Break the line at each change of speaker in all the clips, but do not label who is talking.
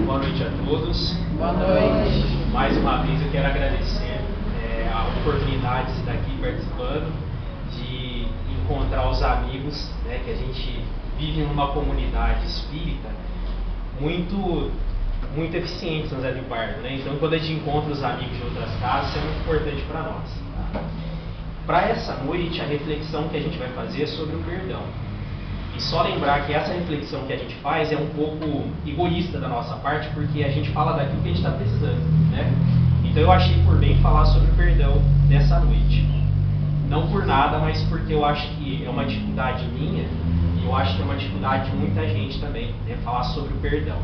Boa noite a todos.
Boa noite.
Mais uma vez eu quero agradecer a oportunidade de estar aqui participando, de encontrar os amigos, né, que a gente vive numa comunidade espírita muito eficiente no Zé de Pardo, né? Então, quando a gente encontra os amigos de outras casas, isso é muito importante para nós. Tá? Para essa noite, a reflexão que a gente vai fazer é sobre o perdão. E só lembrar que essa reflexão que a gente faz é um pouco egoísta da nossa parte, porque a gente fala daquilo que a gente está precisando, né? Então eu achei por bem falar sobre o perdão nessa noite. Não por nada, mas porque eu acho que é uma dificuldade minha, e eu acho que é uma dificuldade de muita gente também, né? Falar sobre o perdão.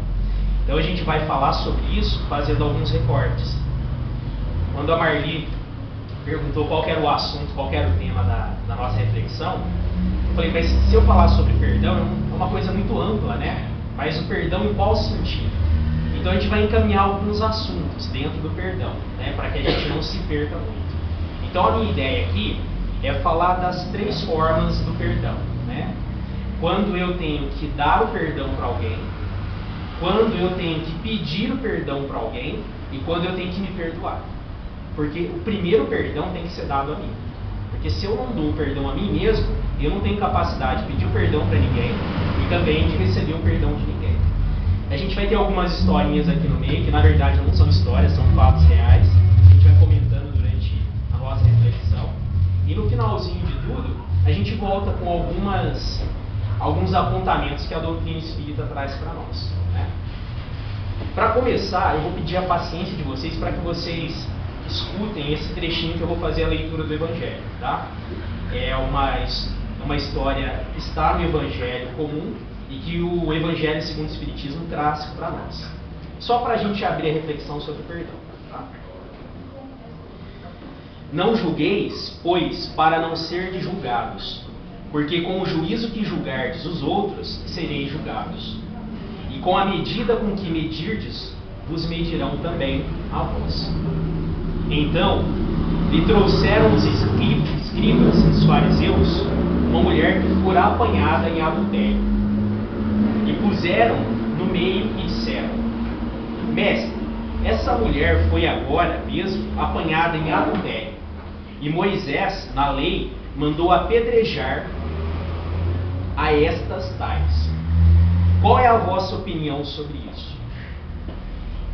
Então a gente vai falar sobre isso fazendo alguns recortes. Quando a Marli perguntou qual era o assunto, qual era o tema da nossa reflexão, eu falei, mas se eu falar sobre perdão, é uma coisa muito ampla, né? Mas o perdão em qual sentido? Então a gente vai encaminhar alguns assuntos dentro do perdão, né? Para que a gente não se perca muito. Então a minha ideia aqui é falar das três formas do perdão, né? Quando eu tenho que dar o perdão para alguém, quando eu tenho que pedir o perdão para alguém e quando eu tenho que me perdoar. Porque o primeiro perdão tem que ser dado a mim. Porque se eu não dou o perdão a mim mesmo, eu não tenho capacidade de pedir o perdão para ninguém e também de receber o perdão de ninguém. A gente vai ter algumas historinhas aqui no meio, que na verdade não são histórias, são fatos reais. A gente vai comentando durante a nossa reflexão. E no finalzinho de tudo, a gente volta com alguns apontamentos que a doutrina espírita traz para nós, né? Para começar, eu vou pedir a paciência de vocês para que vocês escutem esse trechinho que eu vou fazer a leitura do Evangelho, tá? É uma história que está no Evangelho comum e que o Evangelho segundo o Espiritismo traz para nós. Só para a gente abrir a reflexão sobre o perdão, tá? Não julgueis, pois, para não serdes julgados, porque com o juízo que julgardes os outros, sereis julgados. E com a medida com que medirdes, vos medirão também a vós. Então, lhe trouxeram os escribas e os fariseus uma mulher que fora apanhada em adultério. E puseram no meio e disseram: Mestre, essa mulher foi agora mesmo apanhada em adultério. E Moisés, na lei, mandou apedrejar a estas tais. Qual é a vossa opinião sobre isso?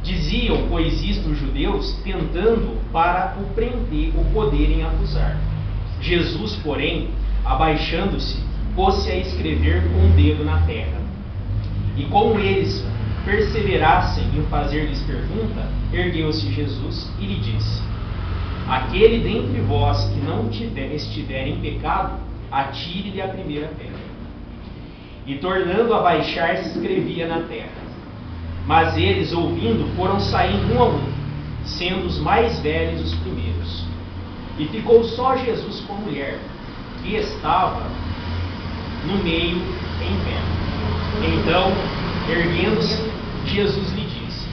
Diziam, pois, isto os judeus, tentando para o prender, o poderem acusar. Jesus, porém, abaixando-se, pôs-se a escrever com o dedo na terra. E como eles perseverassem em fazer-lhes pergunta, ergueu-se Jesus e lhe disse: Aquele dentre vós que não estiver em pecado, atire-lhe a primeira pedra. E tornando a baixar-se, escrevia na terra. Mas eles, ouvindo, foram saindo um a um, sendo os mais velhos os primeiros. E ficou só Jesus com a mulher, que estava no meio em pé. Então, erguendo-se, Jesus lhe disse: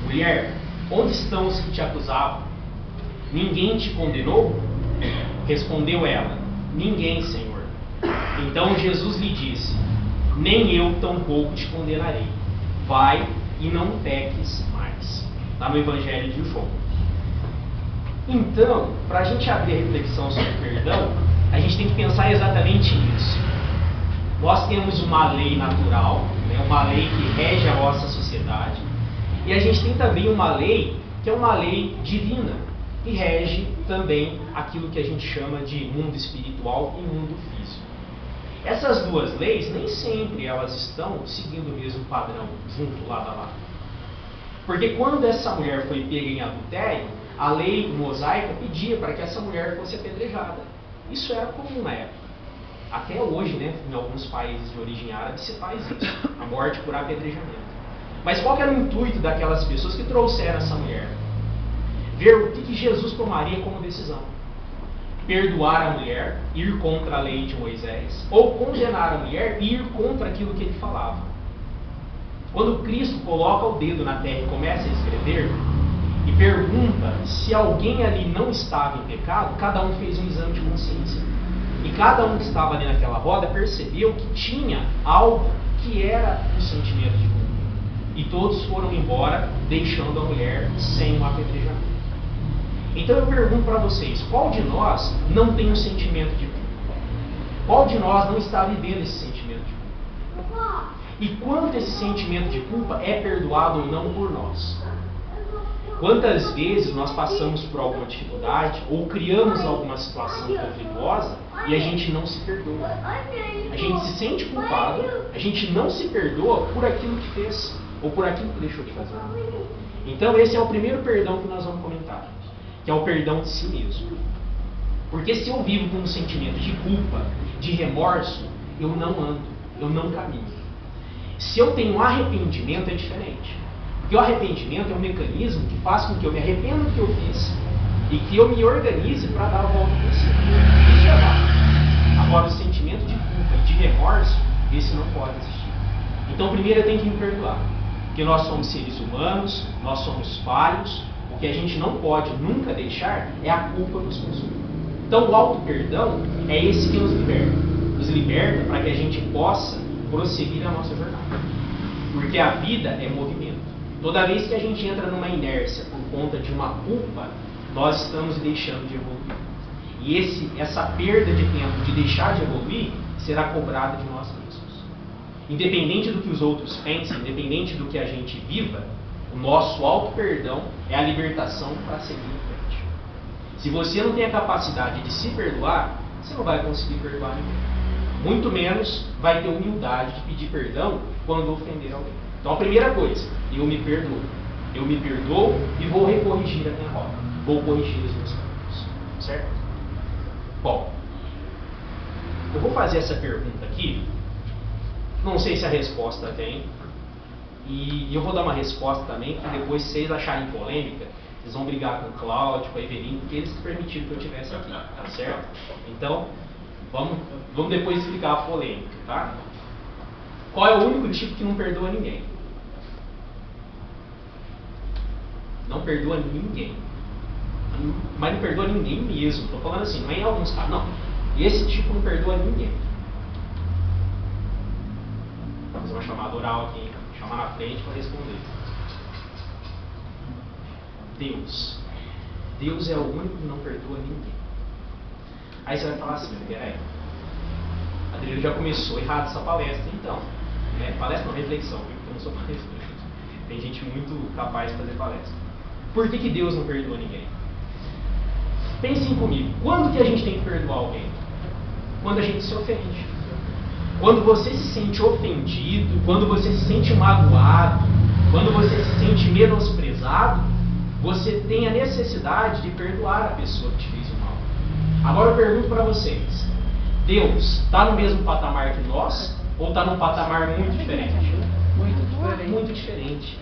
Mulher, onde estão os que te acusavam? Ninguém te condenou? Respondeu ela: Ninguém, Senhor. Então Jesus lhe disse: Nem eu tampouco te condenarei. Vai e não peques mais. Está no Evangelho de João. Então, para a gente abrir a reflexão sobre o perdão, a gente tem que pensar exatamente nisso. Nós temos uma lei natural, né, uma lei que rege a nossa sociedade, e a gente tem também uma lei que é uma lei divina, que rege também aquilo que a gente chama de mundo espiritual e mundo físico. Essas duas leis, nem sempre elas estão seguindo o mesmo padrão, junto, lado a lado. Porque quando essa mulher foi pega em adultério, a lei mosaica pedia para que essa mulher fosse apedrejada. Isso era comum na época. Até hoje, né, em alguns países de origem árabe, se faz isso, a morte por apedrejamento. Mas qual que era o intuito daquelas pessoas que trouxeram essa mulher? Ver o que Jesus tomaria como decisão. Perdoar a mulher, ir contra a lei de Moisés, ou condenar a mulher e ir contra aquilo que ele falava. Quando Cristo coloca o dedo na terra e começa a escrever, e pergunta se alguém ali não estava em pecado, cada um fez um exame de consciência. E cada um que estava ali naquela roda percebeu que tinha algo que era o sentimento de culpa. e todos foram embora, deixando a mulher sem um apedrejamento. Então eu pergunto para vocês, qual de nós não tem um sentimento de culpa? Qual de nós não está vivendo esse sentimento de culpa? E quanto esse sentimento de culpa é perdoado ou não por nós? Quantas vezes nós passamos por alguma dificuldade ou criamos alguma situação conflituosa e a gente não se perdoa? A gente se sente culpado, a gente não se perdoa por aquilo que fez ou por aquilo que deixou de fazer. Então esse é o primeiro perdão que nós vamos comentar, que é o perdão de si mesmo. Porque se eu vivo com um sentimento de culpa, de remorso, eu não ando, eu não caminho. Se eu tenho arrependimento, é diferente. Porque o arrependimento é um mecanismo que faz com que eu me arrependa do que eu fiz e que eu me organize para dar a volta por cima. Isso é válido. Agora, o sentimento de culpa e de remorso, esse não pode existir. Então, primeiro eu tenho que me perdoar. Porque nós somos seres humanos, nós somos falhos. O que a gente não pode nunca deixar é a culpa nos consumir. Então, o auto-perdão é esse que nos liberta. Nos liberta para que a gente possa prosseguir a nossa jornada. Porque a vida é movimento. Toda vez que a gente entra numa inércia por conta de uma culpa, nós estamos deixando de evoluir. E essa perda de tempo de deixar de evoluir será cobrada de nós mesmos. Independente do que os outros pensem, independente do que a gente viva, o nosso auto-perdão é a libertação para seguir em frente. Se você não tem a capacidade de se perdoar, você não vai conseguir perdoar ninguém. Muito menos vai ter humildade de pedir perdão quando ofender alguém. Então a primeira coisa, eu me perdoo. Eu me perdoo e vou recorrigir a minha rota. Vou corrigir os meus caminhos. Certo? Bom, eu vou fazer essa pergunta aqui. Não sei se a resposta vem. E eu vou dar uma resposta também, que depois, se vocês acharem polêmica, vocês vão brigar com o Cláudio, com a Evelyn, porque eles permitiram que eu estivesse aqui. Tá certo? Então, vamos depois explicar a polêmica, tá? Qual é o único tipo que não perdoa ninguém? Não perdoa ninguém. Mas não perdoa ninguém mesmo. Estou falando assim, não é em alguns casos. Não. Esse tipo não perdoa ninguém. Vou fazer uma chamada oral aqui. Chamar na frente para responder. Deus. Deus é o único que não perdoa ninguém. Aí você vai falar assim, peraí. Adriano já começou errado essa palestra, então. Palestra não, reflexão, viu? Porque eu não sou palestrante. Tem gente muito capaz de fazer palestra. Por que Deus não perdoa ninguém? Pensem comigo, quando que a gente tem que perdoar alguém? Quando a gente se ofende. Quando você se sente ofendido, quando você se sente magoado, quando você se sente menosprezado, você tem a necessidade de perdoar a pessoa que te fez o mal. Agora eu pergunto para vocês, Deus está no mesmo patamar que nós ou está num patamar muito diferente? Muito diferente.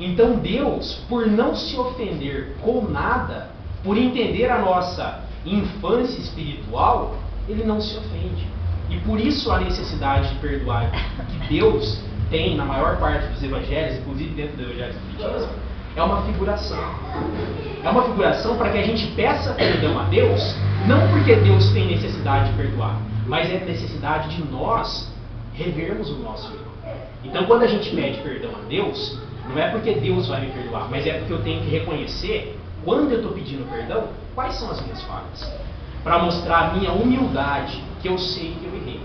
Então Deus, por não se ofender com nada, por entender a nossa infância espiritual, Ele não se ofende. E por isso a necessidade de perdoar que Deus tem na maior parte dos evangelhos, inclusive dentro do evangelho do Espiritismo, é uma figuração. É uma figuração para que a gente peça perdão a Deus, não porque Deus tem necessidade de perdoar, mas é necessidade de nós revermos o nosso erro. Então quando a gente pede perdão a Deus, não é porque Deus vai me perdoar, mas é porque eu tenho que reconhecer, quando eu estou pedindo perdão, quais são as minhas falhas. Para mostrar a minha humildade, que eu sei que eu errei.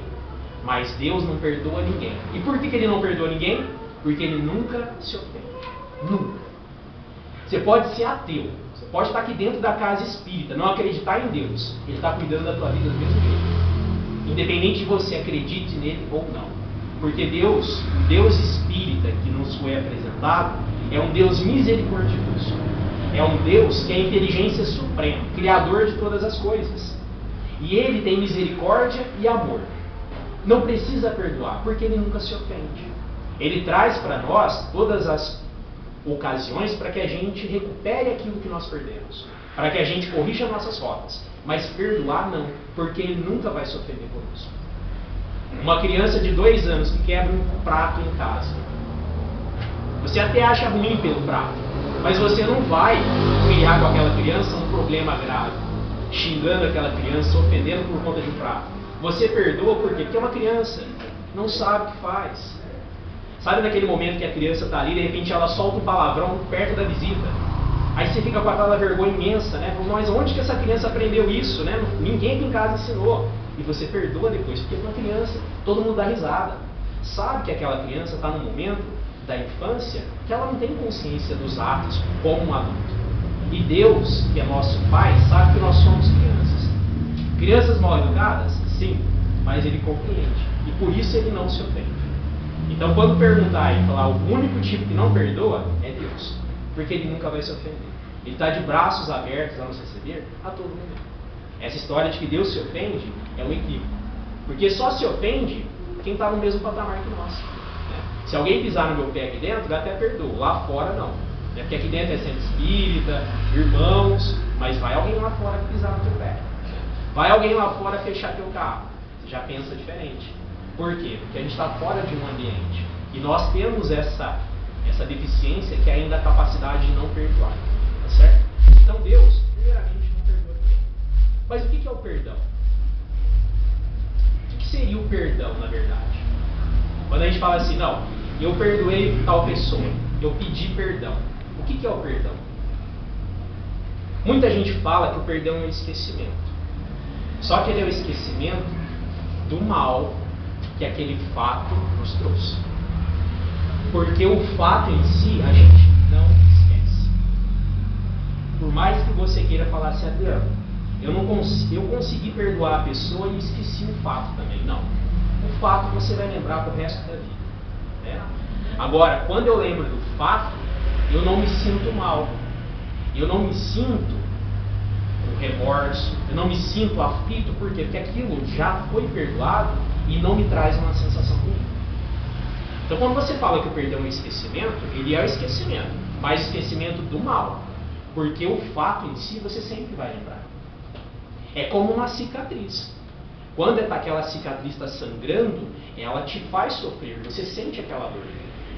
Mas Deus não perdoa ninguém. E por que Ele não perdoa ninguém? Porque Ele nunca se ofende. Nunca. Você pode ser ateu. Você pode estar aqui dentro da casa espírita, não acreditar em Deus. Ele está cuidando da tua vida do mesmo jeito. Independente de você acredite nele ou não. Porque Deus, o Deus espírita que nos foi apresentado, é um Deus misericordioso. É um Deus que é a inteligência suprema, criador de todas as coisas. E Ele tem misericórdia e amor. Não precisa perdoar, porque Ele nunca se ofende. Ele traz para nós todas as ocasiões para que a gente recupere aquilo que nós perdemos. Para que a gente corrija nossas rotas. Mas perdoar não, porque Ele nunca vai se ofender por isso. Uma criança de 2 anos que quebra um prato em casa. Você até acha ruim pelo prato, mas você não vai criar com aquela criança um problema grave, xingando aquela criança, ofendendo por conta de um prato. Você perdoa por quê? Porque é uma criança, não sabe o que faz. Sabe naquele momento que a criança está ali, de repente ela solta um palavrão perto da visita. Aí você fica com aquela vergonha imensa, né? Mas onde que essa criança aprendeu isso, né? Ninguém aqui em casa ensinou. E você perdoa depois, porque uma criança, todo mundo dá risada. Sabe que aquela criança está num momento da infância que ela não tem consciência dos atos como um adulto. E Deus, que é nosso Pai, sabe que nós somos crianças. Crianças mal educadas? Sim, mas Ele compreende. E por isso Ele não se ofende. Então, quando perguntar e falar o único tipo que não perdoa, é Deus. Porque Ele nunca vai se ofender. Ele está de braços abertos a nos receber a todo momento. Essa história de que Deus se ofende é um equívoco. Porque só se ofende quem está no mesmo patamar que nós. Né? Se alguém pisar no meu pé aqui dentro, eu até perdoo. Lá fora, não. Né? Porque aqui dentro é centro espírita, irmãos, mas vai alguém lá fora pisar no teu pé. Né? Vai alguém lá fora fechar teu carro. Você já pensa diferente. Por quê? Porque a gente está fora de um ambiente. E nós temos essa deficiência que é ainda a capacidade de não perdoar. Tá certo? Então Deus, primeiramente, não perdoa ninguém. Mas o que é o perdão? O que seria o perdão, na verdade? Quando a gente fala assim, não, eu perdoei tal pessoa, eu pedi perdão. O que é o perdão? Muita gente fala que o perdão é o esquecimento. Só que ele é o esquecimento do mal que aquele fato nos trouxe. Porque o fato em si a gente não esquece. Por mais que você queira falar assim, Adriano, eu consegui perdoar a pessoa e esqueci o fato também. Não. O fato você vai lembrar pro resto da vida. Né? Agora, quando eu lembro do fato, eu não me sinto mal. Eu não me sinto com remorso. Eu não me sinto aflito. Por quê? Porque aquilo já foi perdoado e não me traz uma sensação ruim. Então, quando você fala que o perdão é o esquecimento, ele é o esquecimento, mas esquecimento do mal. Porque o fato em si você sempre vai lembrar. É como uma cicatriz. Quando aquela cicatriz está sangrando, ela te faz sofrer, você sente aquela dor.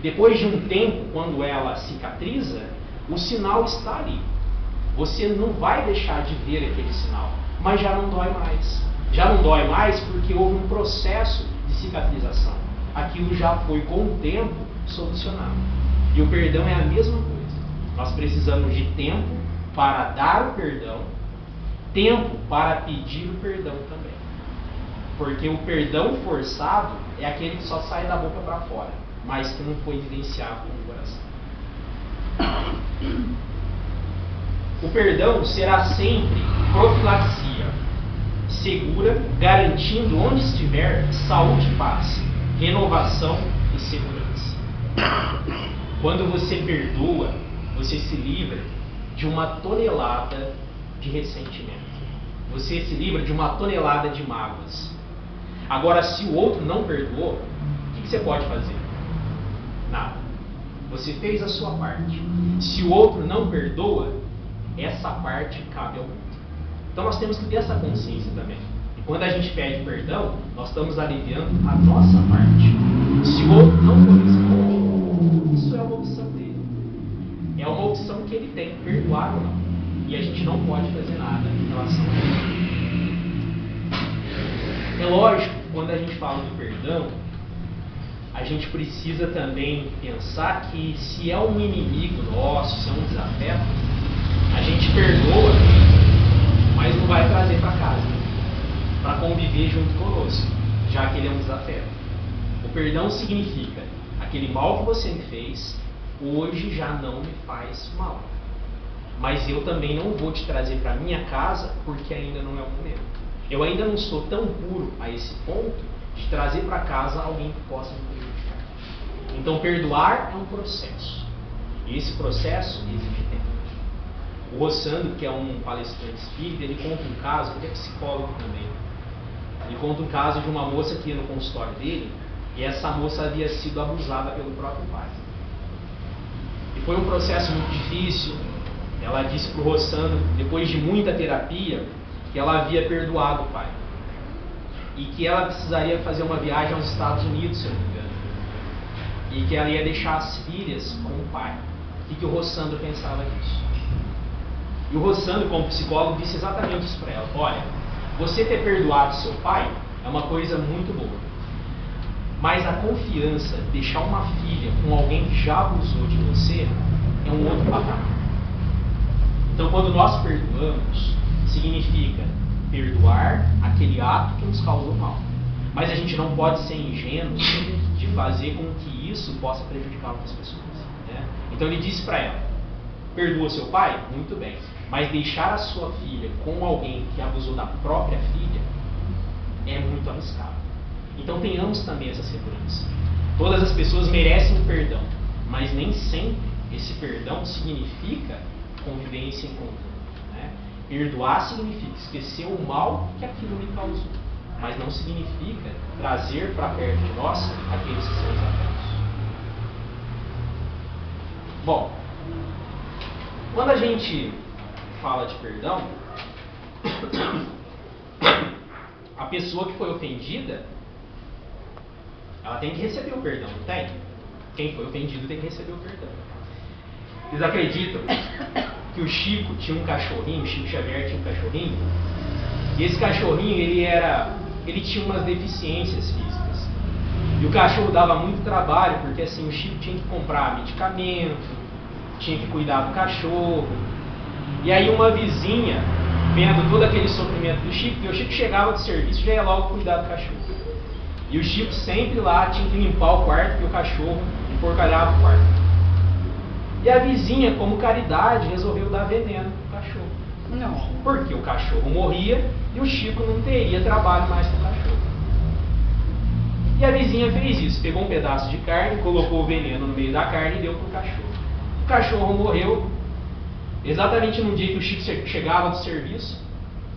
Depois de um tempo, quando ela cicatriza, o sinal está ali. Você não vai deixar de ver aquele sinal, mas já não dói mais. Já não dói mais porque houve um processo de cicatrização. Aquilo já foi, com o tempo, solucionado. E o perdão é a mesma coisa. Nós precisamos de tempo para dar o perdão, tempo para pedir o perdão também. Porque o perdão forçado é aquele que só sai da boca para fora, mas que não foi vivenciado no coração. O perdão será sempre profilaxia, segura, garantindo onde estiver saúde e paz, renovação e segurança. Quando você perdoa, você se livra de uma tonelada de ressentimento. Você se livra de uma tonelada de mágoas. Agora, se o outro não perdoou, o que você pode fazer? Nada. Você fez a sua parte. Se o outro não perdoa, essa parte cabe ao outro. Então nós temos que ter essa consciência também. E quando a gente pede perdão, nós estamos aliviando a nossa parte. Se o outro não corresponde, isso é uma opção dele. É uma opção que ele tem, perdoar ou não. E a gente não pode fazer nada em relação a isso. É lógico, quando a gente fala do perdão, a gente precisa também pensar que se é um inimigo nosso, se é um desafeto, a gente perdoa, mas não vai trazer para casa, para conviver junto conosco, já que ele é um desafeto. O perdão significa, aquele mal que você me fez, hoje já não me faz mal. Mas eu também não vou te trazer para minha casa, porque ainda não é o momento. Eu ainda não sou tão puro a esse ponto de trazer para casa alguém que possa me prejudicar. Então, perdoar é um processo. E esse processo exige tempo. O Rossandro, que é um palestrante espírita, ele conta um caso, ele é psicólogo também. Ele conta um caso de uma moça que ia no consultório dele, e essa moça havia sido abusada pelo próprio pai. E foi um processo muito difícil. Ela disse para o Rossandro, depois de muita terapia, que ela havia perdoado o pai. E que ela precisaria fazer uma viagem aos Estados Unidos, se eu não me engano. E que ela ia deixar as filhas com o pai. O que o Rossandro pensava disso? E o Rossandro, como psicólogo, disse exatamente isso para ela. Olha, você ter perdoado seu pai é uma coisa muito boa. Mas a confiança, deixar uma filha com alguém que já abusou de você, é um outro patamar. Então, quando nós perdoamos, significa perdoar aquele ato que nos causou mal. Mas a gente não pode ser ingênuo de fazer com que isso possa prejudicar outras pessoas. Né? Então ele disse para ela, perdoa seu pai? Muito bem. Mas deixar a sua filha com alguém que abusou da própria filha é muito arriscado. Então tenhamos também essa segurança. Todas as pessoas merecem perdão, mas nem sempre esse perdão significa convivência em conjunto. Né? Perdoar significa esquecer o mal que aquilo me causou, mas não significa trazer para perto de nós aqueles que são os afetos. Bom, quando a gente fala de perdão, a pessoa que foi ofendida, ela tem que receber o perdão, não tem? Quem foi ofendido tem que receber o perdão. Vocês acreditam que o Chico tinha um cachorrinho, o Chico Xavier tinha um cachorrinho, e esse cachorrinho, ele tinha umas deficiências físicas. E o cachorro dava muito trabalho, porque assim, o Chico tinha que comprar medicamento, tinha que cuidar do cachorro. E aí uma vizinha, vendo todo aquele sofrimento do Chico, porque o Chico chegava do serviço e já ia logo cuidar do cachorro. E o Chico sempre lá tinha que limpar o quarto, porque o cachorro enforcalhava o quarto. E a vizinha, como caridade, resolveu dar veneno pro cachorro.
Não.
Porque o cachorro morria e o Chico não teria trabalho mais com o cachorro. E a vizinha fez isso, pegou um pedaço de carne, colocou o veneno no meio da carne e deu pro cachorro. O cachorro morreu exatamente no dia que o Chico chegava do serviço.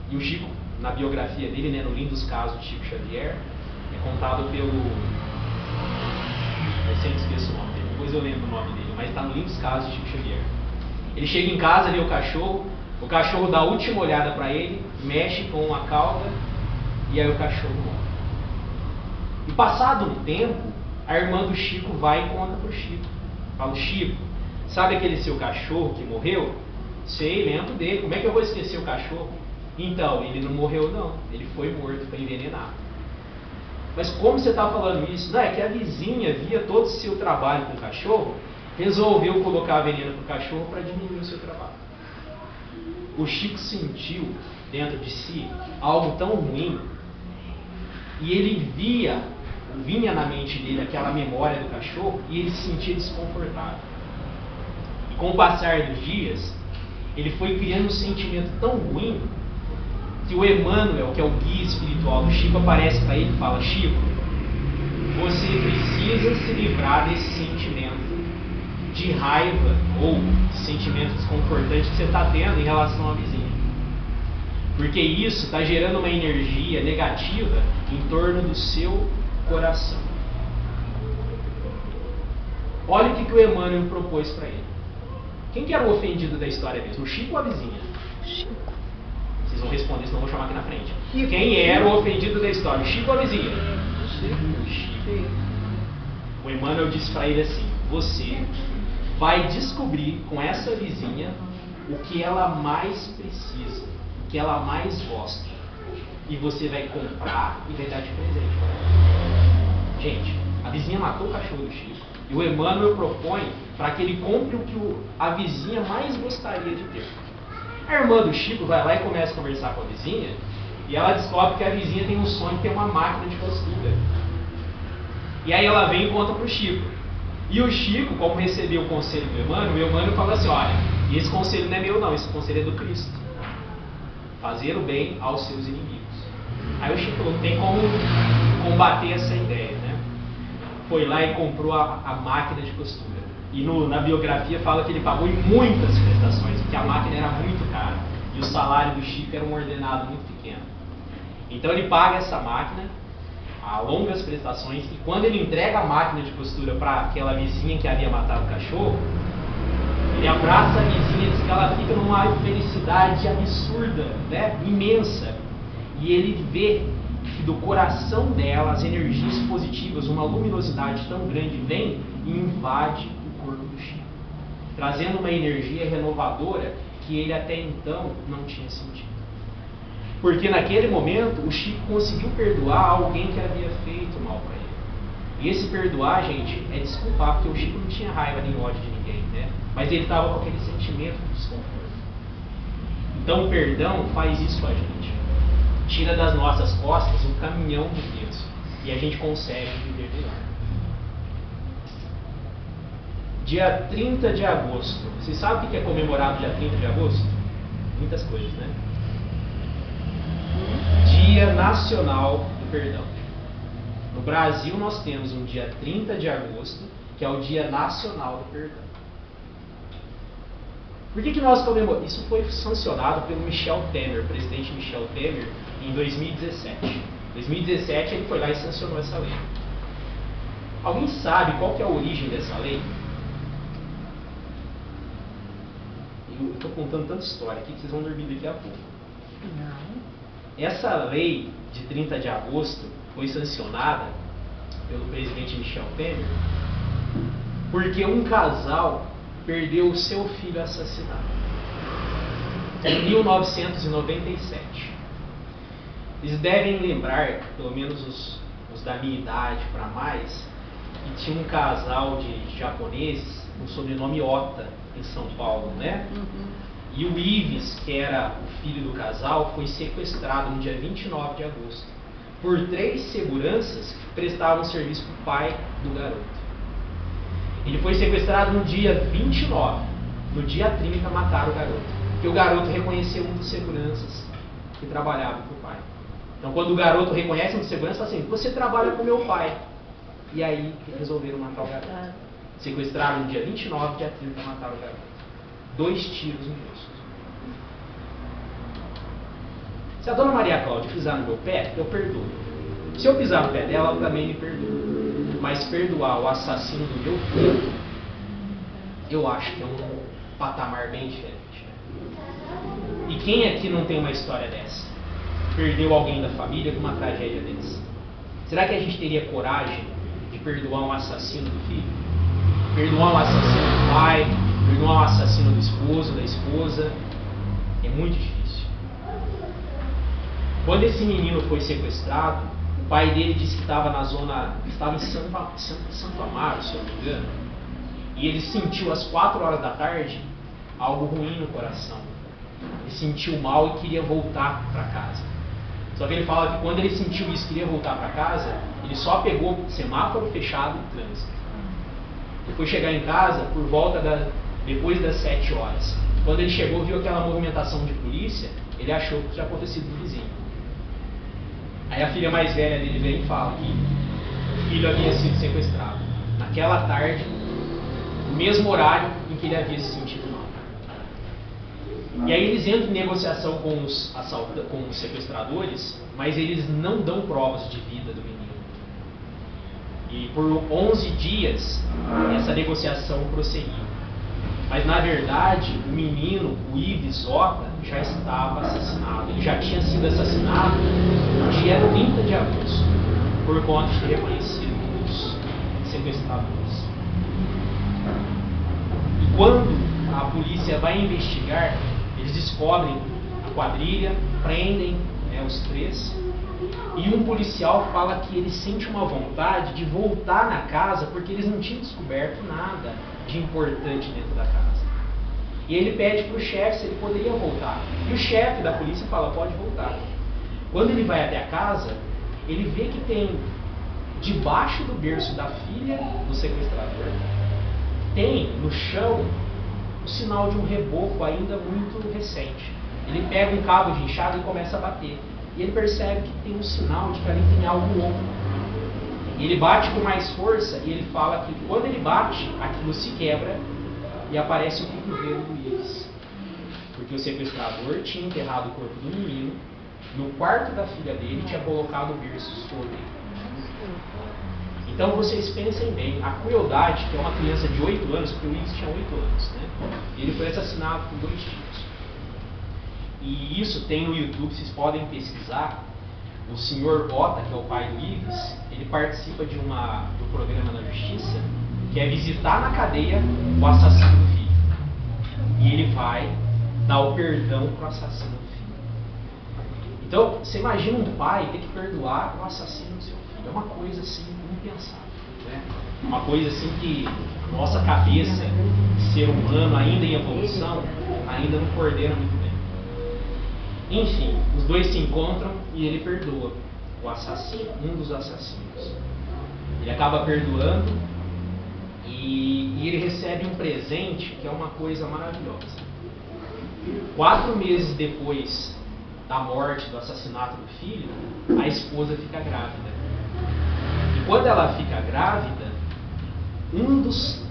E o Chico, na biografia dele, né, no Lindos Casos de Chico Xavier, é contado pelo... Eu sempre esqueço o nome dele, depois eu lembro o nome dele, mas está no Lindos Casos de Chico Xavier. Ele chega em casa, vê o cachorro dá a última olhada para ele, mexe com a cauda e aí o cachorro morre. E passado um tempo, a irmã do Chico vai e conta pro Chico. Fala, Chico, sabe aquele seu cachorro que morreu? Sei, lembro dele, como é que eu vou esquecer o cachorro? Então, ele não morreu não, ele foi morto, foi envenenado. Mas como você está falando isso? Não, é que a vizinha via todo o seu trabalho com o cachorro, resolveu colocar veneno pro cachorro para diminuir o seu trabalho. O Chico sentiu dentro de si algo tão ruim e ele vinha na mente dele aquela memória do cachorro e ele se sentia desconfortável. E com o passar dos dias, ele foi criando um sentimento tão ruim que o Emmanuel, que é o guia espiritual do Chico, aparece para ele e fala, Chico, você precisa se livrar desse sentimento de raiva ou de sentimento desconfortante que você está tendo em relação à vizinha. Porque isso está gerando uma energia negativa em torno do seu coração. Olha o que o Emmanuel propôs para ele. Quem que era o ofendido da história mesmo? O Chico ou a vizinha?
Chico.
Vocês vão responder, senão eu vou chamar aqui na frente.
Chico.
Quem era o ofendido da história? O Chico ou a vizinha?
Chico.
O Chico. O Emmanuel disse para ele assim, você vai descobrir com essa vizinha o que ela mais precisa, o que ela mais gosta. E você vai comprar e vai dar de presente para ela. Gente, a vizinha matou o cachorro do Chico. E o Emmanuel propõe para que ele compre o que a vizinha mais gostaria de ter. A irmã do Chico vai lá e começa a conversar com a vizinha e ela descobre que a vizinha tem um sonho de ter uma máquina de costura. E aí ela vem e conta para o Chico. E o Chico, como recebeu o conselho do Emmanuel, o Emmanuel fala assim, olha, esse conselho não é meu não, esse conselho é do Cristo. Fazer o bem aos seus inimigos. Aí o Chico falou, não tem como combater essa ideia, né? Foi lá e comprou a máquina de costura. E na biografia fala que ele pagou em muitas prestações, porque a máquina era muito cara. E o salário do Chico era um ordenado muito pequeno. Então ele paga essa máquina a longas prestações, e quando ele entrega a máquina de costura para aquela vizinha que havia matado o cachorro, ele abraça a vizinha e diz que ela fica numa felicidade absurda, né? Imensa. E ele vê que do coração dela as energias positivas, uma luminosidade tão grande vem e invade o corpo do Chico, trazendo uma energia renovadora que ele até então não tinha sentido. Porque naquele momento o Chico conseguiu perdoar alguém que havia feito mal para ele. E esse perdoar, gente, é desculpar, porque o Chico não tinha raiva nem ódio de ninguém, né? Mas ele estava com aquele sentimento de desconforto. Então o perdão faz isso com a gente. Tira das nossas costas um caminhão de peso. E a gente consegue viver melhor. Dia 30 de agosto. Vocês sabem o que é comemorado dia 30 de agosto? Muitas coisas, né? Dia Nacional do Perdão. No Brasil nós temos um dia 30 de agosto, que é o Dia Nacional do Perdão. Por que nós comemoramos? Isso foi sancionado pelo Michel Temer, presidente Michel Temer, em 2017. Em 2017 ele foi lá e sancionou essa lei. Alguém sabe qual que é a origem dessa lei? Eu estou contando tanta história aqui que vocês vão dormir daqui a pouco.
Não.
Essa lei de 30 de agosto foi sancionada pelo presidente Michel Temer porque um casal perdeu o seu filho assassinado em 1997. Eles devem lembrar, pelo menos os da minha idade para mais, que tinha um casal de japoneses com o sobrenome Ota em São Paulo, né? E o Ives, que era o filho do casal, foi sequestrado no dia 29 de agosto por 3 seguranças que prestavam serviço para o pai do garoto. Ele foi sequestrado no dia 29. No dia 30 mataram o garoto. Porque o garoto reconheceu um dos seguranças que trabalhava com o pai. Então quando o garoto reconhece um dos seguranças, fala assim: você trabalha com meu pai. E aí resolveram matar o garoto. Sequestraram no dia 29, dia 30 mataram o garoto. 2 tiros no rosto. Se a dona Maria Cláudia pisar no meu pé, eu perdoo. Se eu pisar no pé dela, ela também me perdoa. Mas perdoar o assassino do meu filho, eu acho que é um patamar bem diferente. E quem aqui não tem uma história dessa? Perdeu alguém da família com uma tragédia dessa? Será que a gente teria coragem de perdoar um assassino do filho? Perdoar um assassino do pai? Perdoar um assassino do esposo, da esposa? É muito difícil. Quando esse menino foi sequestrado, o pai dele disse que estava em Santo Amaro, se eu não me engano, e ele sentiu às 4 horas da tarde algo ruim no coração. Ele sentiu mal e queria voltar para casa. Só que ele fala que quando ele sentiu isso, queria voltar para casa, ele só pegou semáforo fechado e trânsito. Ele foi chegar em casa por volta depois das 7 horas. Quando ele chegou, viu aquela movimentação de polícia, ele achou que tinha acontecido no vizinho. Aí a filha mais velha dele vem e fala que o filho havia sido sequestrado naquela tarde, no mesmo horário em que ele havia se sentido mal. E aí eles entram em negociação com os sequestradores, mas eles não dão provas de vida do menino. E por 11 dias essa negociação prosseguiu. Mas na verdade o menino, o Ives Ota, já estava assassinado. Ele já tinha sido assassinado no dia 30 de agosto, por conta de ter reconhecido os sequestradores. E quando a polícia vai investigar, eles descobrem a quadrilha, prendem os 3, e um policial fala que ele sente uma vontade de voltar na casa porque eles não tinham descoberto nada de importante dentro da casa. E ele pede para o chefe se ele poderia voltar. E o chefe da polícia fala: pode voltar. Quando ele vai até a casa, ele vê que tem, debaixo do berço da filha do sequestrador, tem no chão o sinal de um reboco ainda muito recente. Ele pega um cabo de enxada e começa a bater. E ele percebe que tem um sinal de que ali tem algo louco. E ele bate com mais força e ele fala que quando ele bate, aquilo se quebra e aparece o cotovelo do Ives. Porque o sequestrador tinha enterrado o corpo do menino no quarto da filha dele e tinha colocado o berço sobre ele. Então vocês pensem bem, a crueldade, que é uma criança de 8 anos, porque o Ives tinha 8 anos, né? Ele foi assassinado por 2 tiros. E isso tem no YouTube, vocês podem pesquisar. O senhor Ota, que é o pai do Ives, ele participa de do programa na Justiça, que é visitar na cadeia o assassino do filho. E ele vai dar o perdão para o assassino do filho. Então, você imagina um pai ter que perdoar o assassino do seu filho. É uma coisa assim impensável. né? Uma coisa assim que nossa cabeça, ser humano ainda em evolução, ainda não coordena muito bem. Enfim, os dois se encontram e ele perdoa o assassino, um dos assassinos. Ele acaba perdoando e ele recebe um presente que é uma coisa maravilhosa. 4 meses depois da morte, do assassinato do filho, a esposa fica grávida. E quando ela fica grávida, um dos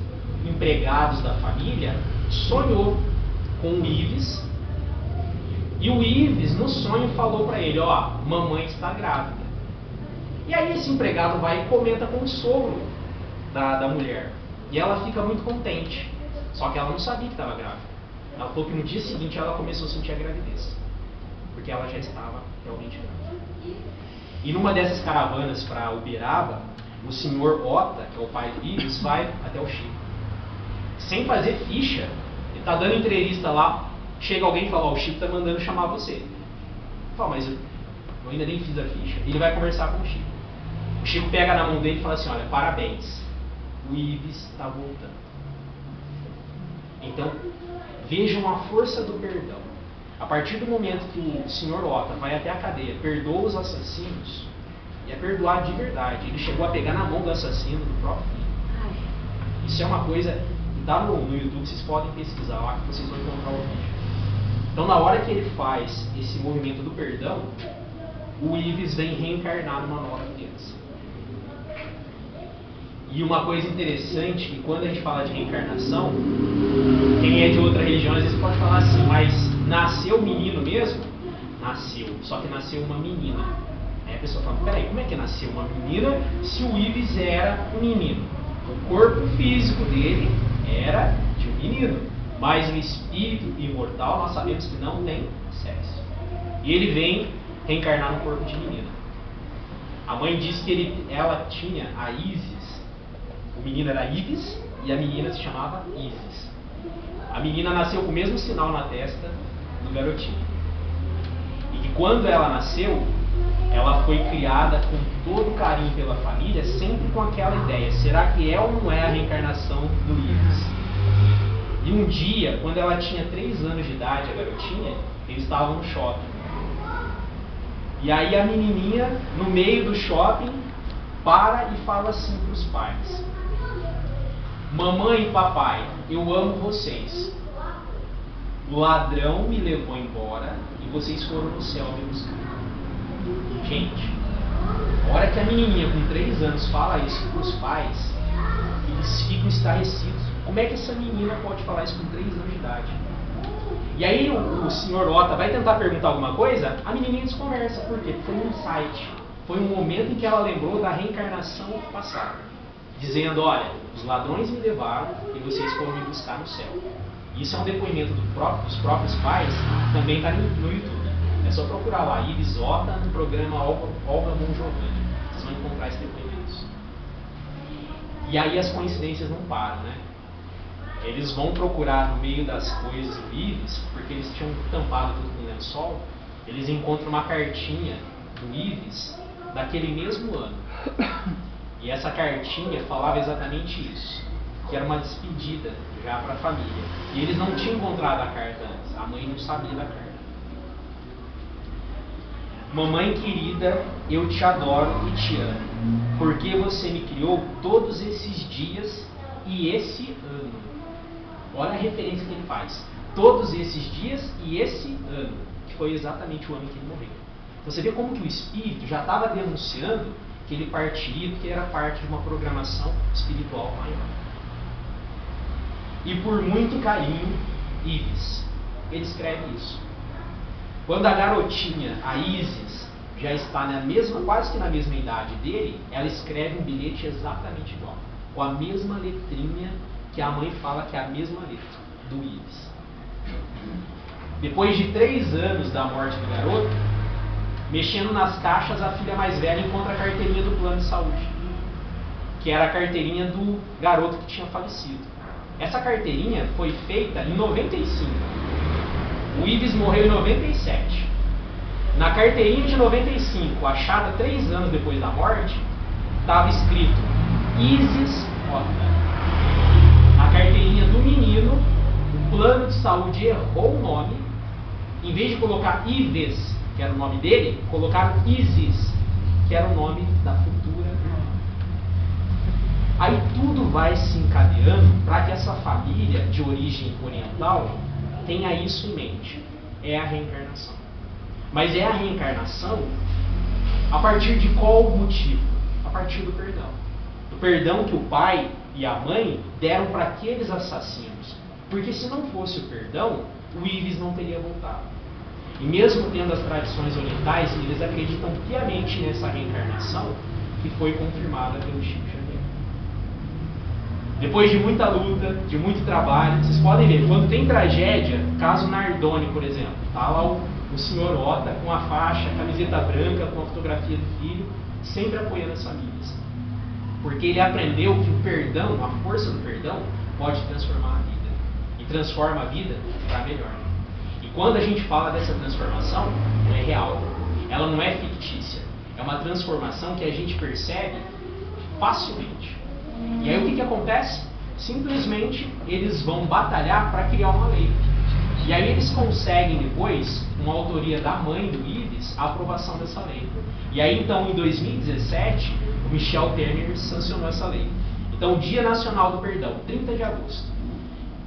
empregados da família sonhou com o Ives, e o Ives no sonho falou para ele: ó, mamãe está grávida. E aí esse empregado vai e comenta com o sogro da mulher, e ela fica muito contente, só que ela não sabia que estava grávida. Ela falou que no dia seguinte ela começou a sentir a gravidez, porque ela já estava realmente grávida. E numa dessas caravanas para Uberaba, o senhor Ota, que é o pai do Ives, vai até o Chico. Sem fazer ficha, ele está dando entrevista lá, chega alguém e fala: ó, o Chico está mandando chamar você. Ele fala: mas eu ainda nem fiz a ficha. Ele vai conversar com o Chico. O Chico pega na mão dele e fala assim: olha, parabéns, o Ives está voltando. Então, vejam a força do perdão. A partir do momento que o senhor Ota vai até a cadeia, perdoa os assassinos, e é perdoado de verdade. Ele chegou a pegar na mão do assassino do próprio filho. Isso é uma coisa que está no YouTube, vocês podem pesquisar lá, que vocês vão encontrar o vídeo. Então, na hora que ele faz esse movimento do perdão, o Ives vem reencarnar numa nova criança. E uma coisa interessante, que quando a gente fala de reencarnação, quem é de outra religião às vezes pode falar assim: mas nasceu menino mesmo? Nasceu, só que nasceu uma menina. Aí a pessoa fala: peraí, como é que nasceu uma menina se o Ives era um menino? O corpo físico dele era de um menino, mas o espírito imortal nós sabemos que não tem sexo. E ele vem reencarnar no corpo de menina. A mãe diz que ela tinha a Isis. O menino era Ives e a menina se chamava Isis. A menina nasceu com o mesmo sinal na testa do garotinho. E que quando ela nasceu, ela foi criada com todo carinho pela família, sempre com aquela ideia: será que é ou não é a reencarnação do Ives? E um dia, quando ela tinha 3 anos de idade, a garotinha, eles estavam no shopping. E aí a menininha, no meio do shopping, para e fala assim para os pais: mamãe e papai, eu amo vocês. O ladrão me levou embora e vocês foram no céu me buscar. Gente, a hora que a menininha com 3 anos fala isso para os pais, eles ficam estarrecidos. Como é que essa menina pode falar isso com 3 anos de idade? E aí o senhor Ota vai tentar perguntar alguma coisa, a menininha desconversa. Por quê? Foi um insight. Foi um momento em que ela lembrou da reencarnação passada, dizendo: olha, os ladrões me levaram e vocês foram me buscar no céu. Isso é um depoimento dos próprios pais, também está no YouTube. É só procurar lá, Ives Ota, no programa Olga Mongiovanni. Vocês vão encontrar esse depoimento. E aí as coincidências não param, né? Eles vão procurar no meio das coisas do Ives, porque eles tinham tampado tudo com lençol. Eles encontram uma cartinha do Ives daquele mesmo ano. E essa cartinha falava exatamente isso, que era uma despedida já para a família. E eles não tinham encontrado a carta antes, a mãe não sabia da carta. Mamãe querida, eu te adoro e te amo, porque você me criou todos esses dias e esse ano. Olha a referência que ele faz. Todos esses dias e esse ano, que foi exatamente o ano que ele morreu. Então você vê como que o espírito já estava denunciando que ele partiria, porque era parte de uma programação espiritual maior. E por muito carinho, Ives, ele escreve isso. Quando a garotinha, a Isis, já está quase que na mesma idade dele, ela escreve um bilhete exatamente igual, com a mesma letrinha que a mãe fala que é a mesma letra do Ives. Depois de 3 anos da morte do garoto, mexendo nas caixas, a filha mais velha encontra a carteirinha do plano de saúde, que era a carteirinha do garoto que tinha falecido. Essa carteirinha foi feita em 95. O Ives morreu em 97. Na carteirinha de 95, achada 3 anos depois da morte, estava escrito: Isis Rota. A carteirinha do menino, o plano de saúde errou o nome. Em vez de colocar Ives, que era o nome dele, colocaram Isis, que era o nome da futura irmã. Aí tudo vai se encadeando para que essa família de origem oriental tenha isso em mente. É a reencarnação. Mas é a reencarnação a partir de qual motivo? A partir do perdão. Do perdão que o pai e a mãe deram para aqueles assassinos. Porque se não fosse o perdão, o Ives não teria voltado. E mesmo tendo as tradições orientais, eles acreditam piamente nessa reencarnação que foi confirmada pelo Chico Xavier. Depois de muita luta, de muito trabalho, vocês podem ver, quando tem tragédia, caso Nardoni, por exemplo, tá lá o senhor Ota com a faixa, a camiseta branca, com a fotografia do filho, sempre apoiando as famílias. Porque ele aprendeu que o perdão, a força do perdão, pode transformar a vida. E transforma a vida para melhor. E quando a gente fala dessa transformação, ela é real. Ela não é fictícia. É uma transformação que a gente percebe facilmente. E aí o que acontece? Simplesmente eles vão batalhar para criar uma lei. E aí eles conseguem depois, com a autoria da mãe do Ives, a aprovação dessa lei. E aí então em 2017, o Michel Temer sancionou essa lei. Então o Dia Nacional do Perdão, 30 de agosto,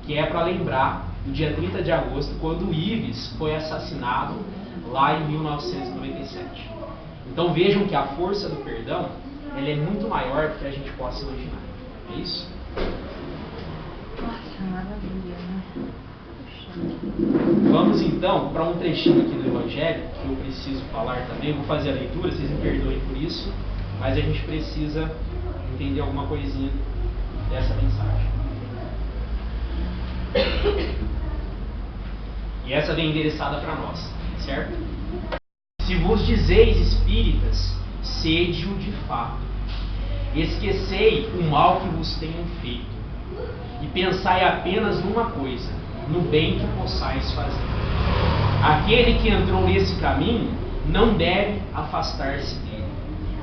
que é para lembrar o dia 30 de agosto, quando o Ives foi assassinado lá em 1997. Então vejam que a força do perdão, ela é muito maior do que a gente possa imaginar. É isso?
Nossa, maravilha, né?
Vamos então para um trechinho aqui do Evangelho, que eu preciso falar também. Vou fazer a leitura, vocês me perdoem por isso, mas a gente precisa entender alguma coisinha dessa mensagem. E essa vem endereçada para nós, certo? Se vos dizeis espíritas, sede-o de fato. Esquecei o mal que vos tenham feito, e pensai apenas numa coisa, no bem que possais fazer. Aquele que entrou nesse caminho não deve afastar-se dele,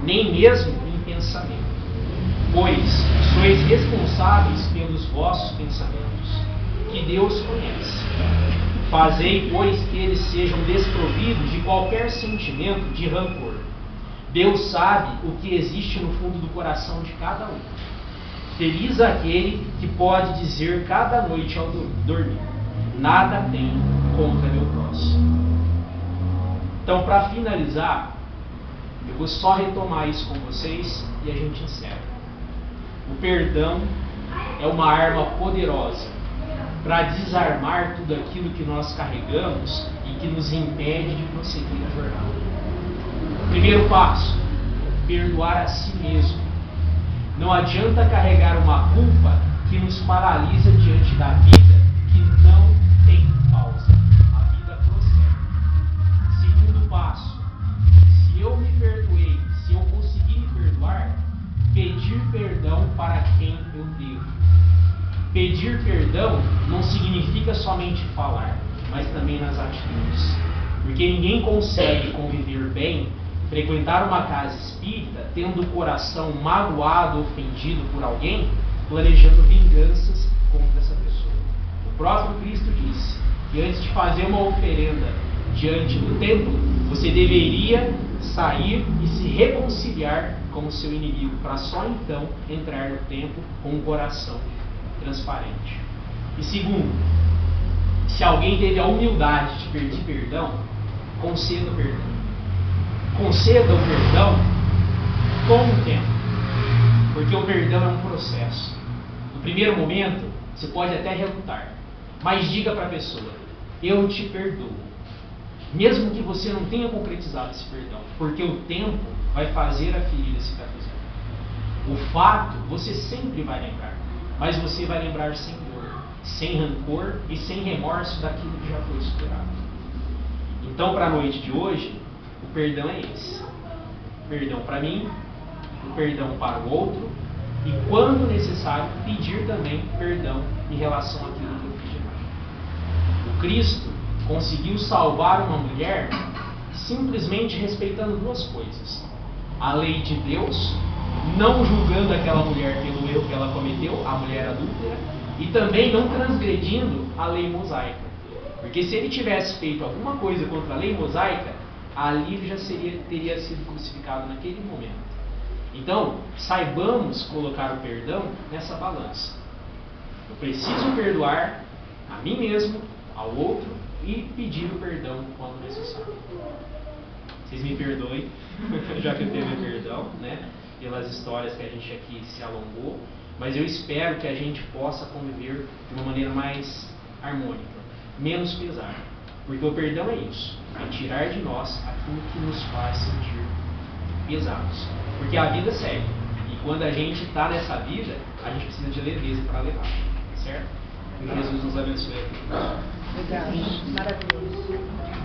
nem mesmo em pensamento, pois sois responsáveis pelos vossos pensamentos, que Deus conhece. Fazei, pois, que eles sejam desprovidos de qualquer sentimento de rancor. Deus sabe o que existe no fundo do coração de cada um. Feliz aquele que pode dizer cada noite ao dormir: nada tenho contra meu próximo. Então, para finalizar, eu vou só retomar isso com vocês e a gente encerra. O perdão é uma arma poderosa para desarmar tudo aquilo que nós carregamos e que nos impede de prosseguir a jornada. Primeiro passo: perdoar a si mesmo. Não adianta carregar uma culpa que nos paralisa diante da vida que não tem pausa. A vida prossegue. Segundo passo: se eu me perdoei, se eu consegui me perdoar, pedir perdão para quem eu devo. Pedir perdão não significa somente falar, mas também nas atitudes. Porque ninguém consegue conviver bem, frequentar uma casa espírita, tendo o coração magoado, ofendido por alguém, planejando vinganças contra essa pessoa. O próprio Cristo disse que antes de fazer uma oferenda diante do templo, você deveria sair e se reconciliar com o seu inimigo, para só então entrar no templo com um coração transparente. E segundo, se alguém teve a humildade de pedir perdão, conceda o perdão. Conceda o perdão com o tempo, porque o perdão é um processo. No primeiro momento, você pode até relutar, mas diga para a pessoa: eu te perdoo, mesmo que você não tenha concretizado esse perdão, porque o tempo vai fazer a ferida cicatrizar. O fato você sempre vai lembrar, mas você vai lembrar sem dor, sem rancor e sem remorso daquilo que já foi superado. Então, para a noite de hoje, o perdão é esse: perdão para mim, o perdão para o outro, e quando necessário, pedir também perdão em relação àquilo que eu fiz de errado. O Cristo conseguiu salvar uma mulher simplesmente respeitando duas coisas: a lei de Deus não julgando aquela mulher pelo erro que ela cometeu, a mulher adúltera, e também não transgredindo a lei mosaica. Porque se ele tivesse feito alguma coisa contra a lei mosaica, ali ele já teria sido crucificado naquele momento. Então, saibamos colocar o perdão nessa balança. Eu preciso perdoar a mim mesmo, ao outro, e pedir o perdão quando necessário. Vocês me perdoem, já que eu teve perdão, né, pelas histórias que a gente aqui se alongou, mas eu espero que a gente possa conviver de uma maneira mais harmônica, menos pesada. Porque o perdão é isso, é tirar de nós aquilo que nos faz sentir pesados. Porque a vida segue, e quando a gente está nessa vida, a gente precisa de leveza para levar, certo? Que Jesus nos abençoe.
Legal, maravilhoso.